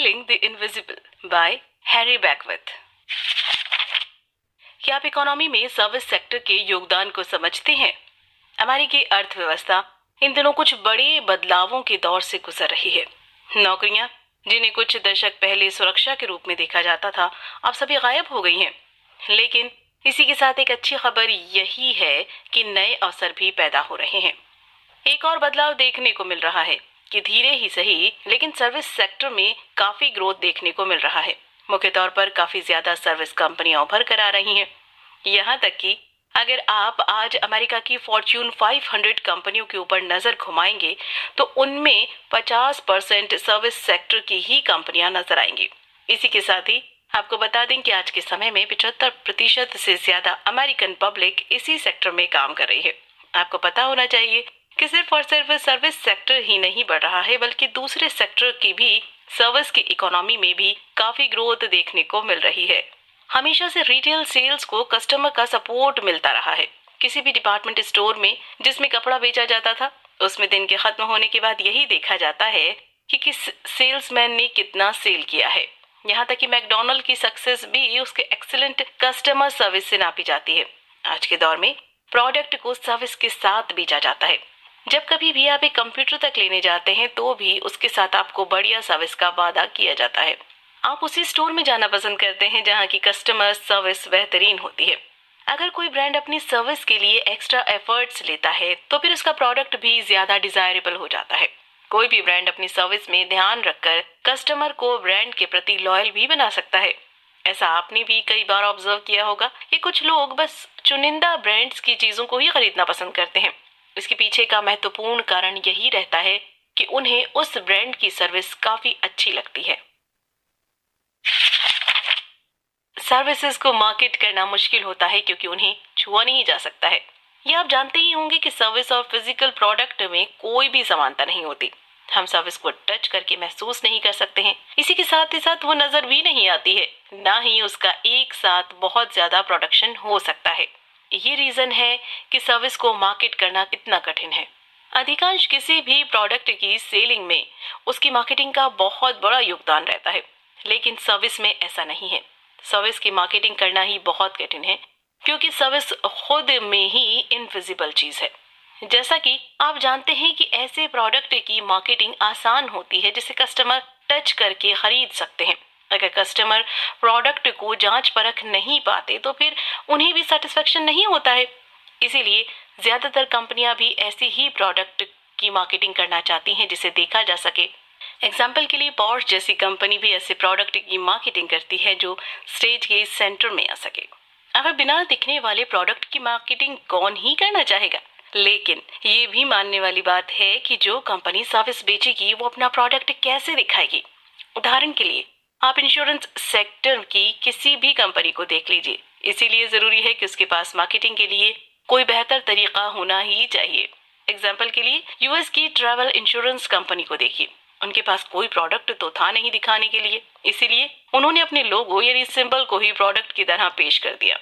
Scaling the Invisible by Harry Beckwith. क्या आप economy में सर्विस सेक्टर के योगदान को समझते हैं? अमेरिकी अर्थव्यवस्था इन दिनों कुछ बड़े बदलावों के दौर से गुजर रही है। नौकरियां जिन्हें कुछ दशक पहले सुरक्षा के रूप में देखा जाता था, अब सभी गायब हो गई हैं। लेकिन इसी के साथ एक अच्छी खबर यही है कि नए अवसर भी पैदा हो रहे हैं। एक और बदलाव देखने को मिल रहा है कि धीरे ही सही लेकिन सर्विस सेक्टर में काफी ग्रोथ देखने को मिल रहा है। मुख्य तौर पर काफी ज्यादा सर्विस कंपनियां उभर कर आ रही हैं। यहाँ तक कि अगर आप आज अमेरिका की फॉर्च्यून 500 कंपनियों के ऊपर नजर घुमाएंगे तो उनमें 50% सर्विस सेक्टर की ही कंपनियां नजर आएंगी। इसी के साथ ही आपको बता दें कि आज के समय में 75% से ज्यादा अमेरिकन पब्लिक इसी सेक्टर में काम कर रही है। आपको पता होना चाहिए कि सिर्फ और सिर्फ सर्विस सेक्टर ही नहीं बढ़ रहा है, बल्कि दूसरे सेक्टर की भी सर्विस की इकोनॉमी में भी काफी ग्रोथ देखने को मिल रही है। हमेशा से रिटेल सेल्स को कस्टमर का सपोर्ट मिलता रहा है। किसी भी डिपार्टमेंट स्टोर में जिसमें कपड़ा बेचा जाता था, उसमें दिन के खत्म होने के बाद यही देखा जाता है कि किस सेल्समैन ने कितना सेल किया है। यहाँ तक कि मैकडॉनल्ड की सक्सेस भी उसके एक्सीलेंट कस्टमर सर्विस से नापी जाती है। आज के दौर में प्रोडक्ट को सर्विस के साथ बेचा जाता है। जब कभी भी आप एक कंप्यूटर तक लेने जाते हैं तो भी उसके साथ आपको बढ़िया सर्विस का वादा किया जाता है। आप उसी स्टोर में जाना पसंद करते हैं जहां की कस्टमर सर्विस बेहतरीन होती है। अगर कोई ब्रांड अपनी सर्विस के लिए एक्स्ट्रा एफर्ट्स लेता है तो फिर उसका प्रोडक्ट भी ज्यादा डिजायरेबल हो जाता है। कोई भी ब्रांड अपनी सर्विस में ध्यान रखकर कस्टमर को ब्रांड के प्रति लॉयल भी बना सकता है। ऐसा आपने भी कई बार ऑब्जर्व किया होगा कि कुछ लोग बस चुनिंदा ब्रांड्स की चीजों को ही खरीदना पसंद करते हैं। इसके पीछे का महत्वपूर्ण कारण यही रहता है कि उन्हें उस ब्रांड की सर्विस काफी अच्छी लगती है। सर्विसेज को मार्केट करना मुश्किल होता है क्योंकि उन्हें छुआ नहीं जा सकता है। ये आप जानते ही होंगे कि सर्विस और फिजिकल प्रोडक्ट में कोई भी समानता नहीं होती। हम सर्विस को टच करके महसूस नहीं कर सकते हैं। इसी के साथ ही साथ वो नजर भी नहीं आती है, ना ही उसका एक साथ बहुत ज्यादा प्रोडक्शन हो सकता है। ये रीजन है कि सर्विस को मार्केट करना कितना कठिन है। अधिकांश किसी भी प्रोडक्ट की सेलिंग में उसकी मार्केटिंग का बहुत बड़ा योगदान रहता है, लेकिन सर्विस में ऐसा नहीं है। सर्विस की मार्केटिंग करना ही बहुत कठिन है क्योंकि सर्विस खुद में ही इनविजिबल चीज है। जैसा कि आप जानते हैं कि ऐसे प्रोडक्ट की मार्केटिंग आसान होती है जिसे कस्टमर टच करके खरीद सकते हैं। अगर कस्टमर प्रोडक्ट को जांच परख नहीं पाते तो फिर उन्हें भी सेटिस्फेक्शन नहीं होता है। इसीलिए ज्यादातर कंपनियां भी ऐसी ही प्रोडक्ट की मार्केटिंग करना चाहती हैं जिसे देखा जा सके। एग्जाम्पल के लिए पॉर्श जैसी कंपनी भी ऐसे प्रोडक्ट की मार्केटिंग करती है जो स्टेज के सेंटर में आ सके। अब बिना दिखने वाले प्रोडक्ट की मार्केटिंग कौन ही करना चाहेगा, लेकिन ये भी मानने वाली बात है कि जो कंपनी सर्विस बेचेगी वो अपना प्रोडक्ट कैसे दिखाएगी। उदाहरण के लिए आप इंश्योरेंस सेक्टर की किसी भी कंपनी को देख लीजिए। इसीलिए जरूरी है कि उसके पास मार्केटिंग के लिए कोई बेहतर तरीका होना ही चाहिए। एग्जाम्पल के लिए यूएस की ट्रैवल इंश्योरेंस कंपनी को देखिए। उनके पास कोई प्रोडक्ट तो था नहीं दिखाने के लिए, इसीलिए उन्होंने अपने लोगो यानी सिंबल को ही प्रोडक्ट की तरह पेश कर दिया।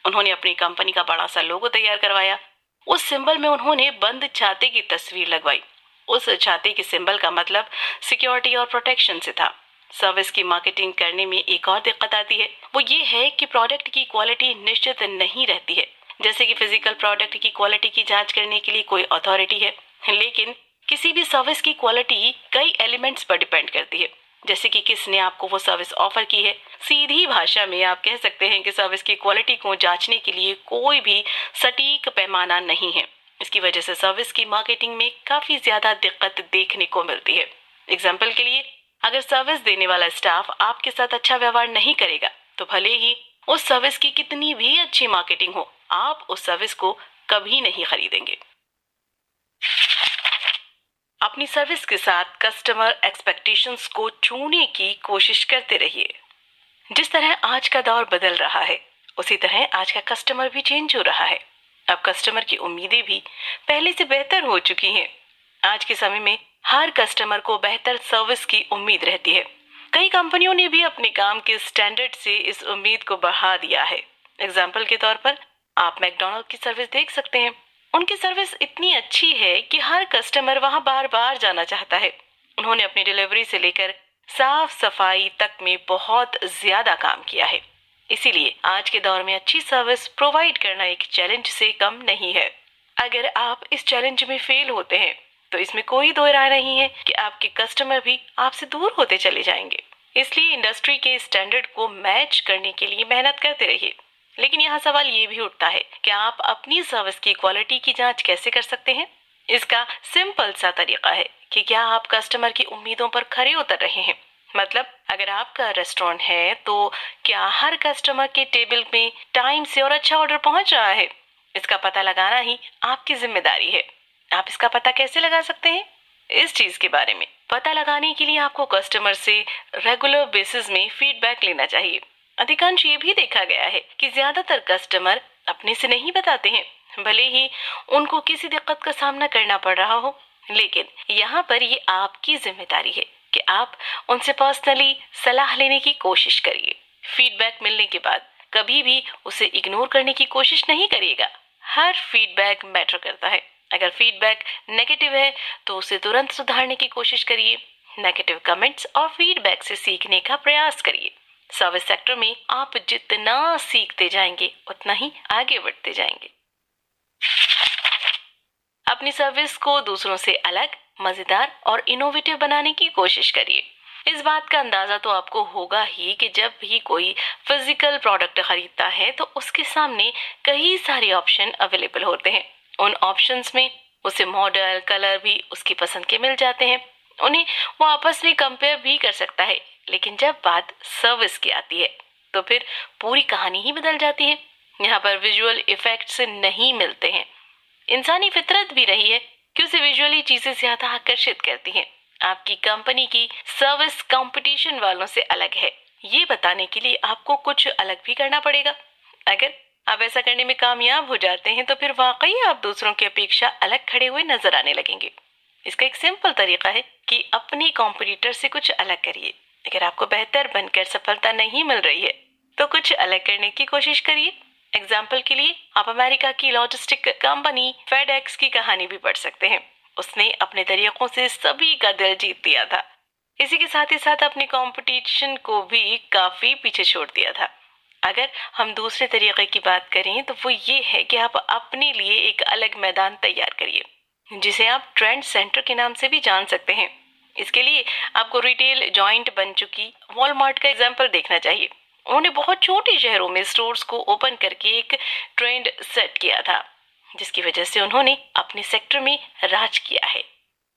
उन्होंने अपनी कंपनी का बड़ा सा लोगो तैयार करवाया। उस सिंबल में उन्होंने बंद छाते की तस्वीर लगवाई। उस छाते के सिंबल का मतलब सिक्योरिटी और प्रोटेक्शन से था। सर्विस की मार्केटिंग करने में एक और दिक्कत आती है, वो ये है कि प्रोडक्ट की क्वालिटी निश्चित नहीं रहती है। जैसे कि फिजिकल प्रोडक्ट की क्वालिटी की जांच करने के लिए कोई अथॉरिटी है, लेकिन किसी भी सर्विस की क्वालिटी कई एलिमेंट्स पर डिपेंड करती है। जैसे कि किसने आपको वो सर्विस ऑफर की है। सीधी भाषा में आप कह सकते हैं कि सर्विस की क्वालिटी को जांचने के लिए कोई भी सटीक पैमाना नहीं है। इसकी वजह से सर्विस की मार्केटिंग में काफी ज्यादा दिक्कत देखने को मिलती है। एग्जाम्पल के लिए अगर सर्विस देने वाला स्टाफ आपके साथ अच्छा व्यवहार नहीं करेगा तो भले ही उस सर्विस की कितनी भी अच्छी मार्केटिंग हो, आप उस सर्विस को कभी नहीं खरीदेंगे। अपनी सर्विस के साथ कस्टमर एक्सपेक्टेशंस को छूने की कोशिश करते रहिए। जिस तरह आज का दौर बदल रहा है उसी तरह आज का कस्टमर भी चेंज हो रहा है। अब कस्टमर की उम्मीदें भी पहले से बेहतर हो चुकी हैं। आज के समय में हर कस्टमर को बेहतर सर्विस की उम्मीद रहती है। कई कंपनियों ने भी अपने काम के स्टैंडर्ड से इस उम्मीद को बढ़ा दिया है। एग्जाम्पल के तौर पर आप मैकडॉनल्ड की सर्विस देख सकते हैं। उनकी सर्विस इतनी अच्छी है कि हर कस्टमर वहां बार बार जाना चाहता है। उन्होंने अपनी डिलीवरी से लेकर साफ सफाई तक में बहुत ज्यादा काम किया है। इसीलिए आज के दौर में अच्छी सर्विस प्रोवाइड करना एक चैलेंज से कम नहीं है। अगर आप इस चैलेंज में फेल होते हैं तो इसमें कोई दो राय नहीं है कि आपके कस्टमर भी आपसे दूर होते चले जाएंगे। इसलिए इंडस्ट्री के स्टैंडर्ड को मैच करने के लिए मेहनत करते रहिए। लेकिन यहाँ सवाल ये भी उठता है कि आप अपनी सर्विस की क्वालिटी की जांच कैसे कर सकते हैं। इसका सिंपल सा तरीका है कि क्या आप कस्टमर की उम्मीदों पर खरे उतर रहे हैं। मतलब अगर आपका रेस्टोरेंट है तो क्या हर कस्टमर के टेबल में टाइम से और अच्छा ऑर्डर पहुंच रहा है। इसका पता लगाना ही आपकी जिम्मेदारी है। आप इसका पता कैसे लगा सकते हैं? इस चीज के बारे में पता लगाने के लिए आपको कस्टमर से रेगुलर बेसिस में फीडबैक लेना चाहिए। अधिकांश ये भी देखा गया है कि ज्यादातर कस्टमर अपने से नहीं बताते हैं, भले ही उनको किसी दिक्कत का सामना करना पड़ रहा हो। लेकिन यहाँ पर ये आपकी जिम्मेदारी है कि आप उनसे पर्सनली सलाह लेने की कोशिश करिए। फीडबैक मिलने के बाद कभी भी उसे इग्नोर करने की कोशिश नहीं करिएगा। हर फीडबैक मैटर करता है। अगर फीडबैक नेगेटिव है तो उसे तुरंत सुधारने की कोशिश करिए। नेगेटिव कमेंट्स और फीडबैक से सीखने का प्रयास करिए। सर्विस सेक्टर में आप जितना सीखते जाएंगे उतना ही आगे बढ़ते जाएंगे। अपनी सर्विस को दूसरों से अलग, मजेदार और इनोवेटिव बनाने की कोशिश करिए। इस बात का अंदाजा तो आपको होगा ही कि जब भी कोई फिजिकल प्रोडक्ट खरीदता है तो उसके सामने कई सारे ऑप्शन अवेलेबल होते हैं। उन ऑप्शंस में उसे मॉडल, कलर भी उसकी पसंद के मिल जाते हैं। उन्हें वो आपस में कंपेयर भी कर सकता है। लेकिन जब बात सर्विस की आती है तो फिर पूरी कहानी ही बदल जाती है। यहाँ पर विजुअल इफेक्ट्स नहीं मिलते हैं। इंसानी फितरत भी रही है कि उसे विजुअली चीजें ज्यादा आकर्षित करती हैं। आपकी कंपनी की सर्विस कंपटीशन वालों से अलग है, ये बताने के लिए आपको कुछ अलग भी करना पड़ेगा। अगर आप ऐसा करने में कामयाब हो जाते हैं तो फिर वाकई आप दूसरों की अपेक्षा अलग खड़े हुए नजर आने लगेंगे। इसका एक सिंपल तरीका है कि अपनी कॉम्पिटिटर से कुछ अलग करिए। अगर आपको बेहतर बनकर सफलता नहीं मिल रही है तो कुछ अलग करने की कोशिश करिए। एग्जाम्पल के लिए आप अमेरिका की लॉजिस्टिक कंपनी फेडेक्स की कहानी भी पढ़ सकते हैं। उसने अपने तरीकों से सभी का दिल जीत लिया था। इसी के साथ ही साथ अपने कंपटीशन को भी काफी पीछे छोड़ दिया था। अगर हम दूसरे तरीके की बात करें तो वो ये है कि आप अपने लिए एक अलग मैदान तैयार करिए जिसे आप ट्रेंड सेंटर के नाम से भी जान सकते हैं। इसके लिए आपको रिटेल जॉइंट बन चुकी वॉलमार्ट का एग्जाम्पल देखना चाहिए। उन्होंने बहुत छोटे शहरों में स्टोर्स को ओपन करके एक ट्रेंड सेट किया था जिसकी वजह से उन्होंने अपने सेक्टर में राज किया है।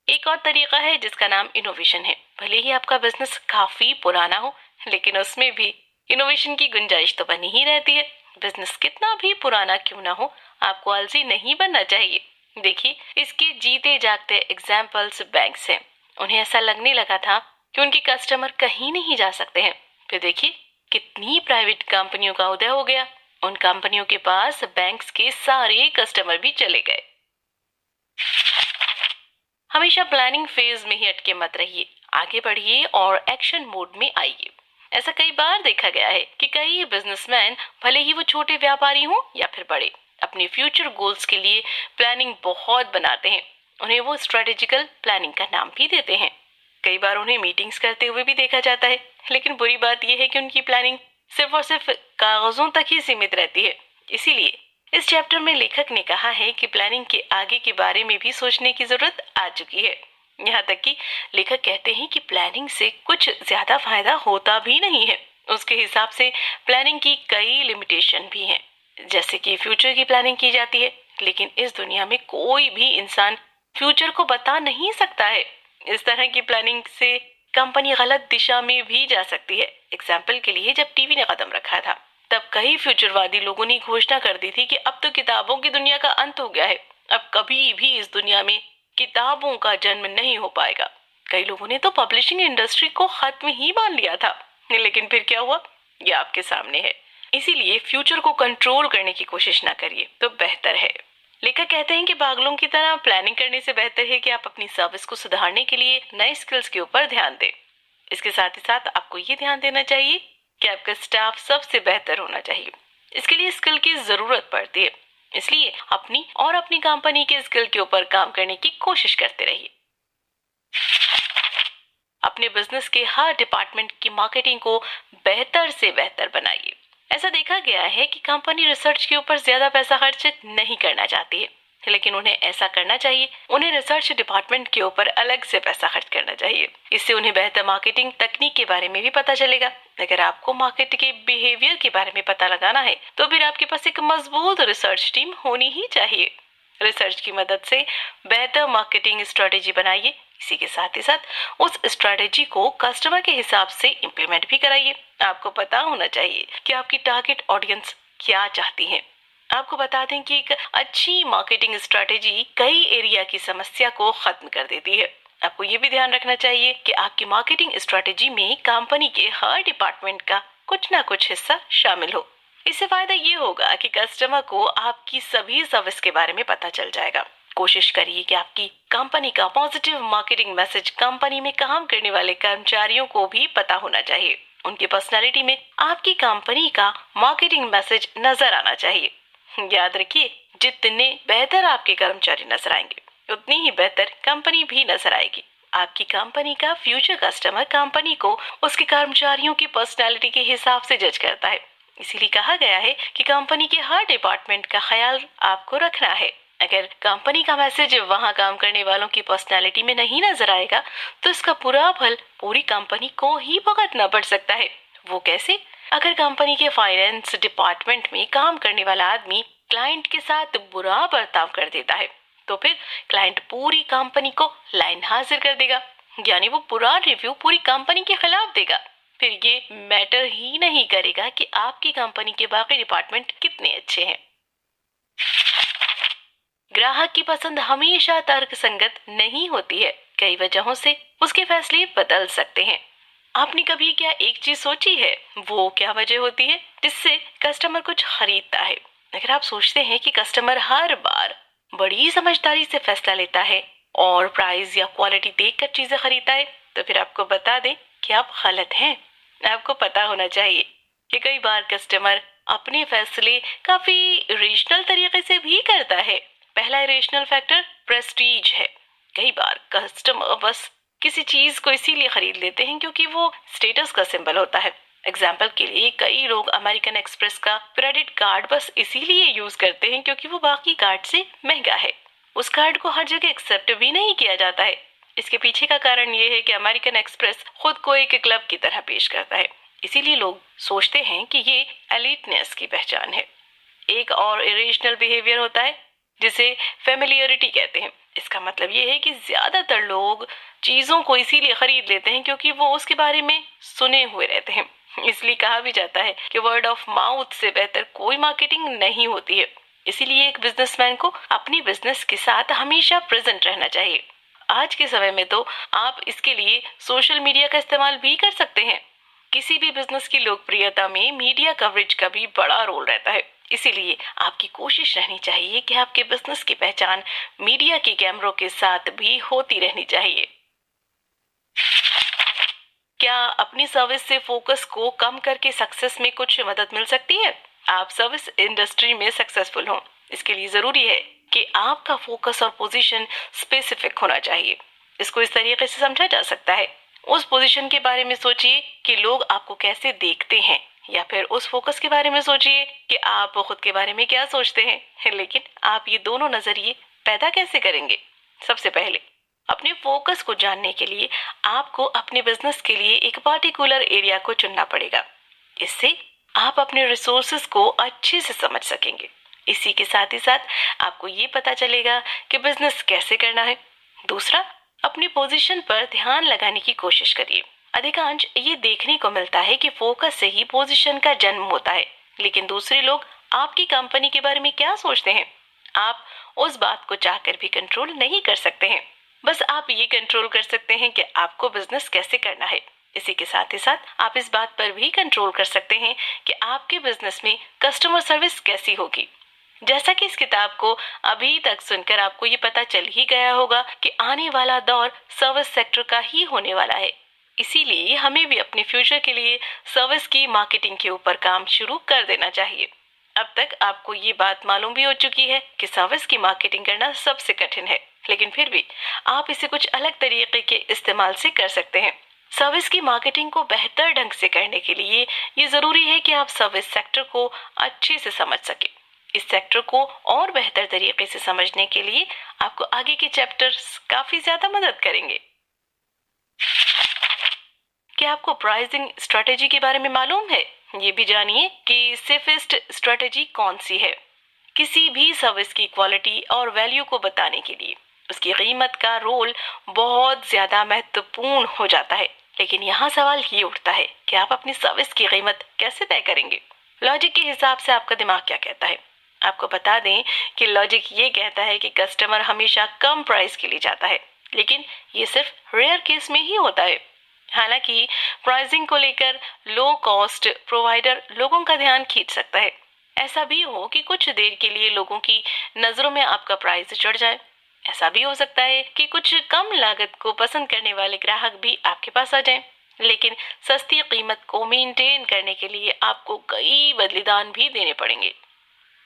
एक और तरीका है जिसका नाम इनोवेशन है। भले ही आपका बिजनेस काफी पुराना हो लेकिन उसमें भी इनोवेशन की गुंजाइश तो बनी ही रहती है। बिजनेस कितना भी पुराना क्यों ना हो, आपको आलसी नहीं बनना चाहिए। देखिए, इसके जीते जागते एग्जाम्पल्स बैंक्स हैं। उन्हें ऐसा लगने लगा था कि उनके कस्टमर कहीं नहीं जा सकते हैं। फिर देखिए कितनी प्राइवेट कंपनियों का उदय हो गया। उन कंपनियों के पास बैंक्स के सारे कस्टमर भी चले गए। हमेशा प्लानिंग फेज में ही अटके मत रहिए, आगे बढ़िए और एक्शन मोड में आइए। ऐसा कई बार देखा गया है कि कई बिजनेसमैन, भले ही वो छोटे व्यापारी हों या फिर बड़े, अपने फ्यूचर गोल्स के लिए प्लानिंग बहुत बनाते हैं। उन्हें वो स्ट्रेटेजिकल प्लानिंग का नाम भी देते हैं। कई बार उन्हें मीटिंग्स करते हुए भी देखा जाता है। लेकिन बुरी बात यह है कि उनकी प्लानिंग सिर्फ और सिर्फ कागजों तक ही सीमित रहती है। इसीलिए इस चैप्टर में लेखक ने कहा है कि प्लानिंग के आगे के बारे में भी सोचने की जरूरत आ चुकी है। यहाँ तक कि लेखक कहते हैं कि प्लानिंग से कुछ ज्यादा फायदा होता भी नहीं है। उसके हिसाब से प्लानिंग की कई लिमिटेशन भी हैं, जैसे कि फ्यूचर की प्लानिंग की जाती है, लेकिन इस दुनिया में कोई भी इंसान फ्यूचर को बता नहीं सकता है। इस तरह की प्लानिंग से कंपनी गलत दिशा में भी जा सकती है। एग्जाम्पल के लिए जब टीवी ने कदम रखा था तब कई फ्यूचरवादी लोगों ने घोषणा कर दी थी कि अब तो किताबों की दुनिया का अंत हो गया है, अब कभी भी इस दुनिया में किताबों का जन्म नहीं हो पाएगा। कई लोगों ने तो पब्लिशिंग इंडस्ट्री को खत्म ही मान लिया था। लेकिन फिर क्या हुआ, ये आपके सामने है। इसीलिए फ्यूचर को कंट्रोल करने की कोशिश ना करिए तो बेहतर है। लेखक कहते हैं कि पागलों की तरह प्लानिंग करने से बेहतर है कि आप अपनी सर्विस को सुधारने के लिए नए स्किल्स के ऊपर ध्यान दें। इसके साथ ही साथ आपको ये ध्यान देना चाहिए कि आपका स्टाफ सबसे बेहतर होना चाहिए। इसके लिए स्किल की जरूरत पड़ती है। इसलिए अपनी और अपनी कंपनी के स्किल के ऊपर काम करने की कोशिश करते रहिए। अपने बिजनेस के हर डिपार्टमेंट की मार्केटिंग को बेहतर से बेहतर बनाइए। ऐसा देखा गया है कि कंपनी रिसर्च के ऊपर ज्यादा पैसा खर्च नहीं करना चाहती है, लेकिन उन्हें ऐसा करना चाहिए। उन्हें रिसर्च डिपार्टमेंट के ऊपर अलग से पैसा खर्च करना चाहिए। इससे उन्हें बेहतर मार्केटिंग तकनीक के बारे में भी पता चलेगा। अगर आपको मार्केट के बिहेवियर के बारे में पता लगाना है तो फिर आपके पास एक मजबूत रिसर्च टीम होनी ही चाहिए। रिसर्च की मदद से बेहतर मार्केटिंग स्ट्रेटेजी बनाइए। इसी के साथ ही साथ उस स्ट्रेटेजी को कस्टमर के हिसाब से इम्प्लीमेंट भी कराइए। आपको पता होना चाहिए कि आपकी टारगेट ऑडियंस क्या चाहती है। आपको बता दें कि एक अच्छी मार्केटिंग स्ट्रेटेजी कई एरिया की समस्या को खत्म कर देती है। आपको ये भी ध्यान रखना चाहिए कि आपकी मार्केटिंग स्ट्रेटेजी में कंपनी के हर डिपार्टमेंट का कुछ ना कुछ हिस्सा शामिल हो। इससे फायदा ये होगा कि कस्टमर को आपकी सभी सर्विस के बारे में पता चल जाएगा। कोशिश करिए कि आपकी कंपनी का पॉजिटिव मार्केटिंग मैसेज कंपनी में काम करने वाले कर्मचारियों को भी पता होना चाहिए। उनकी पर्सनालिटी में आपकी कंपनी का मार्केटिंग मैसेज नजर आना चाहिए। याद रखिए, जितने बेहतर आपके कर्मचारी नजर आएंगे उतनी ही बेहतर कंपनी भी नजर आएगी। आपकी कंपनी का फ्यूचर कस्टमर कंपनी को उसके कर्मचारियों की पर्सनालिटी के हिसाब से जज करता है। इसीलिए कहा गया है कि कंपनी के हर डिपार्टमेंट का ख्याल आपको रखना है। अगर कंपनी का मैसेज वहां काम करने वालों की पर्सनालिटी में नहीं नजर आएगा तो इसका बुरा फल पूरी कंपनी को ही भुगतना पड़ सकता है। वो कैसे? अगर कंपनी के फाइनेंस डिपार्टमेंट में काम करने वाला आदमी क्लाइंट के साथ बुरा बर्ताव कर देता है तो फिर क्लाइंट पूरी कंपनी को लाइन हाजिर कर देगा, यानी वो पूरा रिव्यू पूरी कंपनी के खिलाफ देगा। फिर ये मैटर ही नहीं करेगा कि आपकी कंपनी के बाकी डिपार्टमेंट कितने अच्छे हैं। ग्राहक की पसंद हमेशा तर्कसंगत नहीं होती है। कई वजहों से उसके फैसले बदल सकते हैं। आपने कभी क्या एक चीज सोची है वो क्या वजह होती है जिससे कस्टमर कुछ खरीदता है? अगर आप सोचते हैं कि कस्टमर हर बार बड़ी समझदारी से फैसला लेता है और प्राइस या क्वालिटी देखकर चीजें खरीदता है तो फिर आपको बता दें कि आप गलत हैं। आपको पता होना चाहिए कि कई बार कस्टमर अपने फैसले काफी रेशनल तरीके से भी करता है। पहला रेशनल फैक्टर प्रेस्टीज है। कई बार कस्टमर बस किसी चीज को इसीलिए खरीद लेते हैं क्योंकि वो स्टेटस का सिंबल होता है। एग्जाम्पल के लिए कई लोग अमेरिकन एक्सप्रेस का क्रेडिट कार्ड बस इसीलिए यूज करते हैं क्योंकि वो बाकी कार्ड से महंगा है। उस कार्ड को हर जगह एक्सेप्ट भी नहीं किया जाता है। इसके पीछे का कारण ये है कि अमेरिकन एक्सप्रेस खुद को एक क्लब की तरह पेश करता है, इसीलिए लोग सोचते हैं कि ये एलिटनेस की पहचान है। एक और इरेशनल बिहेवियर होता है जिसे फेमिलियरिटी कहते हैं। इसका मतलब ये है कि ज्यादातर लोग चीजों को इसीलिए खरीद लेते हैं क्योंकि वो उसके बारे में सुने हुए रहते हैं। इसलिए कहा भी जाता है कि वर्ड ऑफ माउथ से बेहतर कोई मार्केटिंग नहीं होती है। इसीलिए एक बिजनेसमैन को अपनी बिजनेस के साथ हमेशा प्रेजेंट रहना चाहिए। आज के समय में तो आप इसके लिए सोशल मीडिया का इस्तेमाल भी कर सकते हैं। किसी भी बिजनेस की लोकप्रियता में मीडिया कवरेज का भी बड़ा रोल रहता है। इसीलिए आपकी कोशिश रहनी चाहिए कि आपके बिजनेस की पहचान मीडिया के कैमरों के साथ भी होती रहनी चाहिए। क्या अपनी सर्विस से फोकस को कम करके सक्सेस में कुछ मदद मिल सकती है? आप सर्विस इंडस्ट्री में सक्सेसफुल हो, इसके लिए जरूरी है कि आपका फोकस और पोजीशन स्पेसिफिक होना चाहिए। इसको इस तरीके से समझा जा सकता है, उस पोजीशन के बारे में सोचिए कि लोग आपको कैसे देखते हैं, या फिर उस फोकस के बारे में सोचिए कि आप खुद के बारे में क्या सोचते हैं। लेकिन आप ये दोनों नजरिए पैदा कैसे करेंगे? सबसे पहले अपने फोकस को जानने के लिए आपको अपने बिजनेस के लिए एक पार्टिकुलर एरिया को चुनना पड़ेगा। इससे आप अपने रिसोर्सेज को अच्छे से समझ सकेंगे। इसी के साथ ही साथ आपको ये पता चलेगा कि बिजनेस कैसे करना है। दूसरा, अपनी पोजीशन पर ध्यान लगाने की कोशिश करिए। अधिकांश ये देखने को मिलता है कि फोकस से ही पोजीशन का जन्म होता है, लेकिन दूसरे लोग आपकी कंपनी के बारे में क्या सोचते हैं आप उस बात को चाहकर भी कंट्रोल नहीं कर सकते हैं। बस आप ये कंट्रोल कर सकते हैं कि आपको बिजनेस कैसे करना है। इसी के साथ ही साथ आप इस बात पर भी कंट्रोल कर सकते हैं कि आपके बिजनेस में कस्टमर सर्विस कैसी होगी। जैसा कि इस किताब को अभी तक सुनकर आपको ये पता चल ही गया होगा कि आने वाला दौर सर्विस सेक्टर का ही होने वाला है। इसीलिए हमें भी अपने फ्यूचर के लिए सर्विस की मार्केटिंग के ऊपर काम शुरू कर देना चाहिए। अब तक आपको ये बात मालूम भी हो चुकी है कि सर्विस की मार्केटिंग करना सबसे कठिन है, लेकिन फिर भी आप इसे कुछ अलग तरीके के इस्तेमाल से कर सकते हैं। सर्विस की मार्केटिंग को बेहतर ढंग से करने के लिए ये जरूरी है कि आप सर्विस सेक्टर को अच्छे से समझ सके। इस सेक्टर को और बेहतर तरीके से समझने के लिए आपको आगे के चैप्टर्स काफी ज्यादा मदद करेंगे। क्या आपको प्राइसिंग स्ट्रेटेजी के बारे में मालूम है? ये भी जानिए कि सेफेस्ट स्ट्रेटेजी कौन सी है। किसी भी सर्विस की क्वालिटी और वैल्यू को बताने के लिए उसकी कीमत का रोल बहुत ज्यादा महत्वपूर्ण हो जाता है। लेकिन यहाँ सवाल ये उठता है कि आप अपनी सर्विस की कीमत कैसे तय करेंगे? लॉजिक के हिसाब से आपका दिमाग क्या कहता है? आपको बता दें कि लॉजिक ये कहता है कि कस्टमर हमेशा कम प्राइस के लिए जाता है, लेकिन ये सिर्फ रेयर केस में ही होता है। हालांकि प्राइसिंग को लेकर लो कॉस्ट प्रोवाइडर लोगों का ध्यान खींच सकता है। ऐसा भी हो कि कुछ देर के लिए लोगों की नजरों में आपका प्राइस चढ़ जाए। ऐसा भी हो सकता है कि कुछ कम लागत को पसंद करने वाले ग्राहक भी आपके पास आ जाएं। लेकिन सस्ती कीमत को मेंटेन करने के लिए आपको कई बलिदान भी देने पड़ेंगे।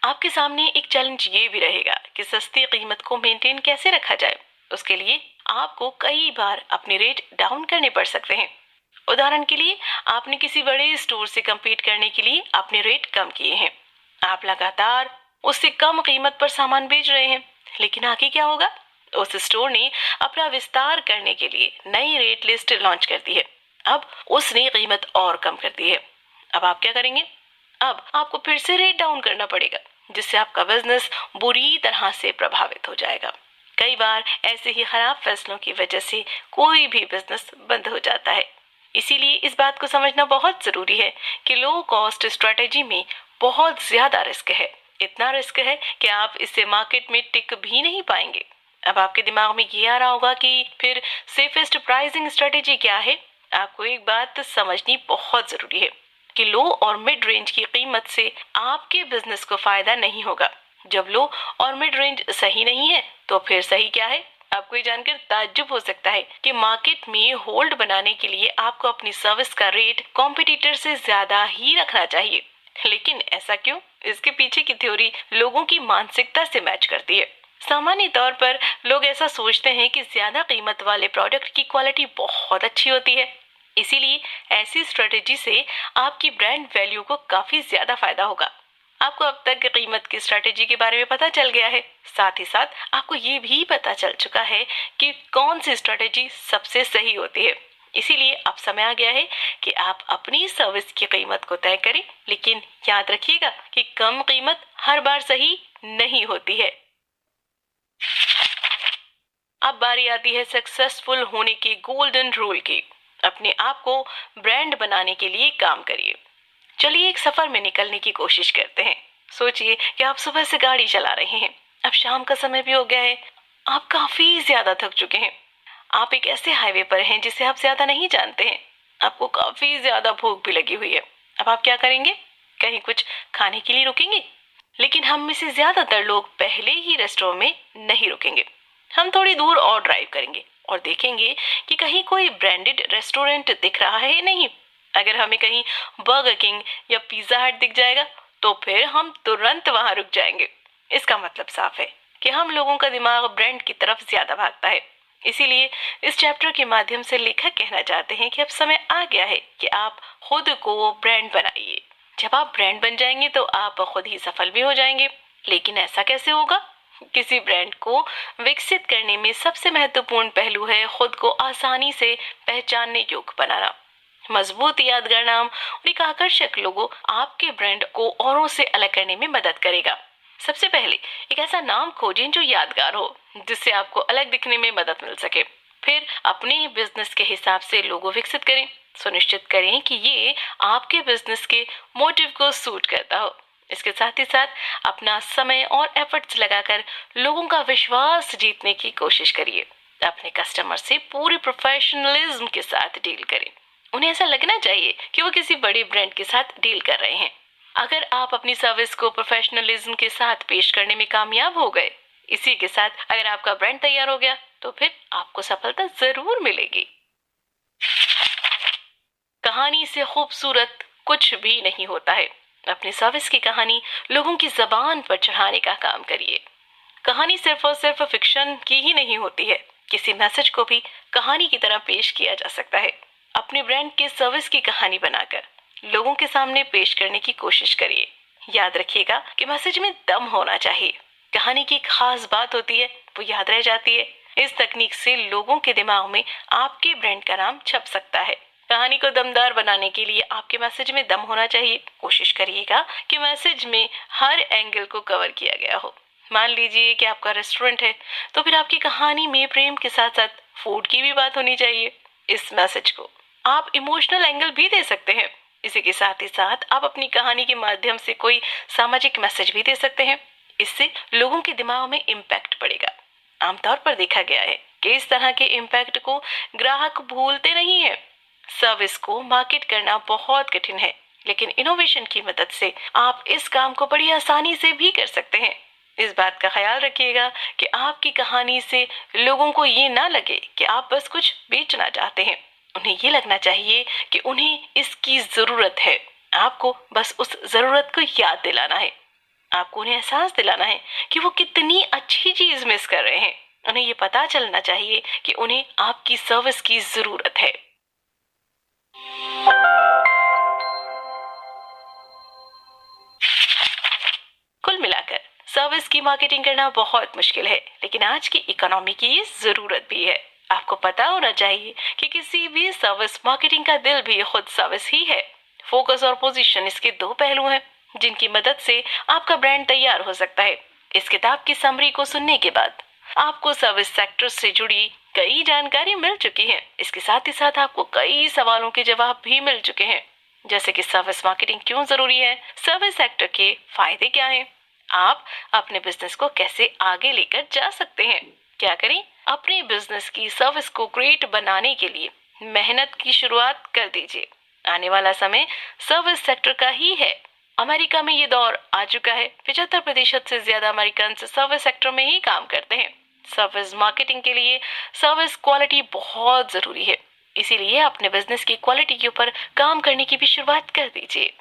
आपके सामने एक चैलेंज ये भी रहेगा कि सस्ती कीमत को मेंटेन कैसे रखा जाए। उसके लिए आपको कई बार अपने रेट डाउन करने पड़ सकते हैं। उदाहरण के लिए, आपने किसी बड़े स्टोर से कम्पीट करने के लिए अपने रेट कम किए हैं। आप लगातार उससे कम कीमत पर सामान बेच रहे हैं, लेकिन आगे क्या होगा? उस स्टोर ने अपना विस्तार करने के लिए नई रेट लिस्ट लॉन्च कर दी है। अब उसने कीमत और कम कर दी है। अब आप क्या करेंगे? अब आपको फिर से रेट डाउन करना पड़ेगा, जिससे आपका बिजनेस बुरी तरह से प्रभावित हो जाएगा। कई बार ऐसे ही खराब फैसलों की वजह से कोई भी बिजनेस बंद हो जाता है। इसीलिए इस बात को समझना बहुत जरूरी है कि लो कॉस्ट स्ट्रेटेजी में बहुत ज्यादा रिस्क है। इतना रिस्क है कि आप इससे मार्केट में टिक भी नहीं पाएंगे। अब आपके दिमाग में ये आ रहा होगा कि फिर सेफेस्ट प्राइसिंग स्ट्रेटेजी क्या है? आपको एक बात समझनी बहुत जरूरी है कि लो और मिड रेंज की कीमत से आपके बिजनेस को फायदा नहीं होगा। जब लो और मिड रेंज सही नहीं है तो फिर सही क्या है? आपको ये जानकर ताज्जुब हो सकता है कि मार्केट में होल्ड बनाने के लिए आपको अपनी सर्विस का रेट कॉम्पिटिटर से ज्यादा ही रखना चाहिए। लेकिन ऐसा क्यों? इसके पीछे की थ्योरी लोगों की मानसिकता से मैच करती है। सामान्य तौर पर लोग ऐसा सोचते हैं कि ज्यादा कीमत वाले प्रोडक्ट की क्वालिटी बहुत अच्छी होती है। इसीलिए ऐसी स्ट्रेटेजी से आपकी ब्रांड वैल्यू को काफी ज्यादा फायदा होगा। आपको अब तक कीमत की स्ट्रेटेजी के बारे में पता चल गया है। साथ ही साथ आपको ये भी पता चल चुका है कि कौन सी स्ट्रेटेजी सबसे सही होती है। इसीलिए अब समय आ गया है कि आप अपनी सर्विस की कीमत को तय करें। लेकिन याद रखिएगा कि कम कीमत हर बार सही नहीं होती है। अब बारी आती है सक्सेसफुल होने की गोल्डन रूल की। अपने आप को ब्रांड बनाने के लिए काम करिए। चलिए एक सफर में निकलने की कोशिश करते हैं। सोचिए कि आप सुबह से गाड़ी चला रहे हैं। अब शाम का समय भी हो गया है। आप काफी ज्यादा थक चुके हैं। आप एक ऐसे हाईवे पर हैं जिसे आप ज्यादा नहीं जानते हैं। आपको काफी ज्यादा भूख भी लगी हुई है। अब आप क्या करेंगे? कहीं कुछ खाने के लिए रुकेंगे? लेकिन हम में से ज्यादातर लोग पहले ही रेस्टोरेंट में नहीं रुकेंगे। हम थोड़ी दूर और ड्राइव करेंगे और देखेंगे कि कहीं कोई ब्रांडेड रेस्टोरेंट दिख रहा है या नहीं। अगर हमें कहीं बर्गर किंग या पिज्जा हट दिख जाएगा तो फिर हम तुरंत वहां रुक जाएंगे। इसका मतलब साफ है कि हम लोगों का दिमाग ब्रांड की तरफ ज्यादा भागता है। इसीलिए इस चैप्टर के माध्यम से लेखक कहना चाहते हैं कि अब समय आ गया है कि आप खुद को ब्रांड बनाइए। जब आप ब्रांड बन जाएंगे तो आप खुद ही सफल भी हो जाएंगे। लेकिन ऐसा कैसे होगा? किसी ब्रांड को विकसित करने में सबसे महत्वपूर्ण पहलू है खुद को आसानी से पहचानने योग्य बनाना। मजबूत यादगार नाम और एक आकर्षक लोगो आपके ब्रांड को औरों से अलग करने में मदद करेगा। सबसे पहले एक ऐसा नाम खोजें जो यादगार हो, जिससे आपको अलग दिखने में मदद मिल सके। फिर अपने बिजनेस के हिसाब से लोगो विकसित करें। सुनिश्चित करें कि ये आपके बिजनेस के मोटिव को सूट करता हो। इसके साथ ही साथ अपना समय और एफर्ट्स लगाकर लोगों का विश्वास जीतने की कोशिश करिए। अपने कस्टमर से पूरी प्रोफेशनलिज्म के साथ डील करें। उन्हें ऐसा लगना चाहिए कि वो किसी बड़े ब्रांड के साथ डील कर रहे हैं। अगर आप अपनी सर्विस को प्रोफेशनलिज्म के साथ पेश करने में कामयाब हो गए, इसी के साथ अगर आपका ब्रांड तैयार हो गया, तो फिर आपको सफलता जरूर मिलेगी। कहानी से खूबसूरत कुछ भी नहीं होता है। अपनी सर्विस की कहानी लोगों की जबान पर चढ़ाने का काम करिए। कहानी सिर्फ और सिर्फ फिक्शन की ही नहीं होती है। किसी मैसेज को भी कहानी की तरह पेश किया जा सकता है। अपने ब्रांड के सर्विस की कहानी बनाकर लोगों के सामने पेश करने की कोशिश करिए। याद रखिएगा कि मैसेज में दम होना चाहिए। कहानी की खास बात होती है, वो याद रह जाती है। इस तकनीक से लोगों के दिमाग में आपके ब्रांड का नाम छप सकता है। कहानी को दमदार बनाने के लिए आपके मैसेज में दम होना चाहिए। कोशिश करिएगा कि मैसेज में हर एंगल को कवर किया गया हो। मान लीजिए कि आपका रेस्टोरेंट है, तो फिर आपकी कहानी में प्रेम के साथ साथ फूड की भी बात होनी चाहिए। इस मैसेज को आप इमोशनल एंगल भी दे सकते हैं। इसी के साथ ही साथ आप अपनी कहानी के माध्यम से कोई सामाजिक मैसेज भी दे सकते हैं। इससे लोगों के दिमाग में इम्पैक्ट पड़ेगा। आमतौर पर देखा गया है कि इस तरह के इम्पैक्ट को ग्राहक भूलते नहीं है। सर्विस को मार्केट करना बहुत कठिन है, लेकिन इनोवेशन की मदद से आप इस काम को बड़ी आसानी से भी कर सकते हैं। इस बात का ख्याल रखिएगा कि आपकी कहानी से लोगों को ये ना लगे कि आप बस कुछ बेचना चाहते हैं। उन्हें ये लगना चाहिए कि उन्हें इसकी जरूरत है। आपको बस उस जरूरत को याद दिलाना है। आपको उन्हें एहसास दिलाना है कि वो कितनी अच्छी चीज मिस कर रहे हैं। उन्हें ये पता चलना चाहिए कि उन्हें आपकी सर्विस की जरूरत है। कुल मिलाकर सर्विस की मार्केटिंग करना बहुत मुश्किल है, लेकिन आज की इकोनॉमी की ये जरूरत भी है। आपको पता होना चाहिए कि किसी भी सर्विस मार्केटिंग का दिल भी खुद सर्विस ही है। फोकस और पोजीशन इसके दो पहलू हैं, जिनकी मदद से आपका ब्रांड तैयार हो सकता है। इस किताब की समरी को सुनने के बाद आपको सर्विस सेक्टर से जुड़ी कई जानकारी मिल चुकी है। इसके साथ ही साथ आपको कई सवालों के जवाब भी मिल चुके हैं, जैसे कि सर्विस मार्केटिंग क्यों जरूरी है, सर्विस सेक्टर के फायदे क्या हैं, आप अपने बिजनेस को कैसे आगे लेकर जा सकते हैं। क्या करें? अपने बिजनेस की सर्विस को ग्रेट बनाने के लिए मेहनत की शुरुआत कर दीजिए। आने वाला समय सर्विस सेक्टर का ही है। अमेरिका में ये दौर आ चुका है। 75% से ज्यादा अमेरिकन सर्विस सेक्टर में ही काम करते हैं। सर्विस मार्केटिंग के लिए सर्विस क्वालिटी बहुत जरूरी है। इसीलिए अपने बिजनेस की क्वालिटी के ऊपर काम करने की भी शुरुआत कर दीजिए।